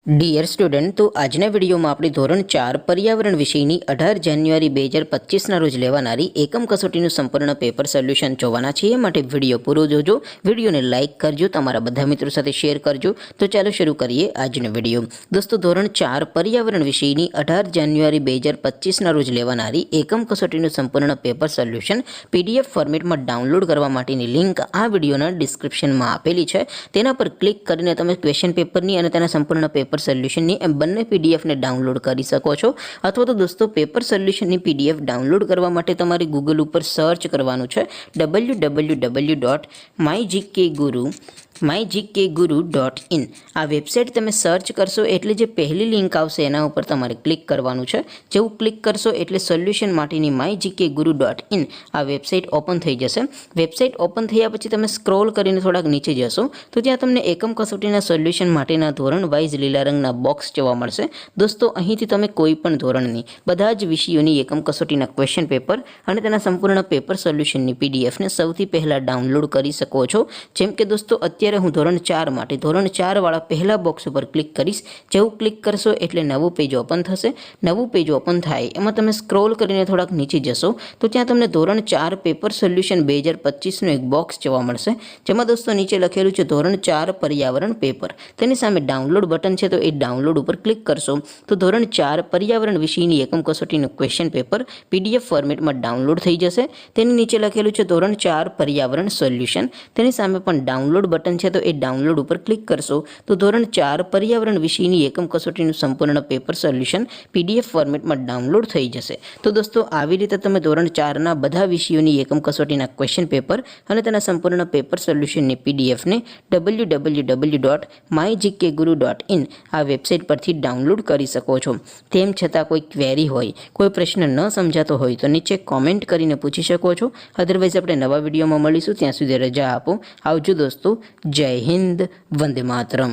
Dear student, તો આજના વિડીયોમાં આપણે ધોરણ 4 પર્યાવરણ વિષયની 18 જાન્યુઆરી 2025ના રોજ લેવાનારી એકમ કસોટીનું સંપૂર્ણ પેપર સોલ્યુશન જોવાના છીએ। માટે વિડીયો પૂરો જોજો, વિડીયોને લાઇક કરજો, તમારા બધા મિત્રો સાથે શેર કરજો। તો ચાલો શરૂ કરીએ આજનો વિડીયો। દોસ્તો, ધોરણ 4 પર્યાવરણ વિષયની 18 જાન્યુઆરી 2025ના રોજ લેવાનારી એકમ કસોટીનું સંપૂર્ણ પેપર સોલ્યુશન PDF ફોર્મેટમાં ડાઉનલોડ કરવા માટેની લિંક આ વિડીયોના ડિસ્ક્રિપ્શનમાં આપેલી છે। તેના પર ક્લિક કરીને તમે ક્વેશ્ચન પેપરની અને તેના સંપૂર્ણ પેપર સોલ્યુશનની એમ બંને પીડીએફને ડાઉનલોડ કરી શકો છો। અથવા તો દોસ્તો, પેપર સોલ્યુશનની પીડીએફ ડાઉનલોડ કરવા માટે તમારે ગૂગલ ઉપર સર્ચ કરવાનું છે www.mygkguru.in। આ વેબસાઇટ તમે સર્ચ કરશો એટલે જે પહેલી લિંક આવશે એના ઉપર તમારે ક્લિક કરવાનું છે। જેવું ક્લિક કરશો એટલે સોલ્યુશન માટેની mygkguru.in આ વેબસાઇટ ઓપન થઈ જશે। વેબસાઇટ ઓપન થયા પછી તમે સ્ક્રોલ કરીને થોડાક નીચે જશો તો ત્યાં તમને એકમ કસોટીના સોલ્યુશન માટેના ધોરણ વાઇઝ લીલા રંગના બોક્સ જોવા મળશે। દોસ્તો, અહીંથી તમે કોઈ પણ ધોરણની બધા જ વિષયોની એકમ કસોટીના ક્વેશ્ચન પેપર અને તેના સંપૂર્ણ પેપર સોલ્યુશનની પીડીએફને સૌથી પહેલાં ડાઉનલોડ કરી શકો છો। જેમ કે દોસ્તો, અત્યારે હું ધોરણ 4 માટે ધોરણ 4 વાળા પહેલા બોક્સ ઉપર ક્લિક કરીશ। જેવું ક્લિક કરશો એટલે નવું પેજ ઓપન થશે। નવું પેજ ઓપન થાય એમાં તમે સ્ક્રોલ કરીને થોડાક નીચે જશો તો ત્યાં તમને ધોરણ 4 પેપર સોલ્યુશન 2025નું એક બોક્સ જોવા મળશે, જેમાં દોસ્તો નીચે લખેલું છે ધોરણ 4 પર્યાવરણ પેપર। તેની સામે ડાઉનલોડ બટન છે, તો એ ડાઉનલોડ ઉપર ક્લિક કરશો તો ધોરણ 4 પર્યાવરણ વિષયની એકમ કસોટીનું ક્વેશ્ચન પેપર PDF ફોર્મેટમાં ડાઉનલોડ થઈ જશે। તેની નીચે લખેલું છે ધોરણ 4 પર્યાવરણ સોલ્યુશન। તેની સામે પણ ડાઉનલોડ બટન છે, તો એ ડાઉનલોડ ઉપર ક્લિક કરશો તો ધોરણ 4 પર્યાવરણ વિષયની એકમ કસોટીનું સંપૂર્ણ પેપર સોલ્યુશન PDF ફોર્મેટમાં ડાઉનલોડ થઈ જશે। તો દોસ્તો, આવી રીતે તમે ધોરણ 4ના બધા વિષયોની એકમ કસોટીના ક્વેશ્ચન પેપર અને તેના સંપૂર્ણ પેપર સોલ્યુશનની પીડીએફને www.mygkguru.in આ વેબસાઇટ પરથી ડાઉનલોડ કરી શકો છો। તેમ છતાં કોઈ ક્વેરી હોય, કોઈ પ્રશ્ન ન સમજાતો હોય તો નીચે કોમેન્ટ કરીને પૂછી શકો છો। અધરવાઇઝ આપણે નવા વિડીયોમાં મળીશું, ત્યાં સુધી રજા આપો। આવજો દોસ્તો, જય હિન્દ, વંદે માતરમ।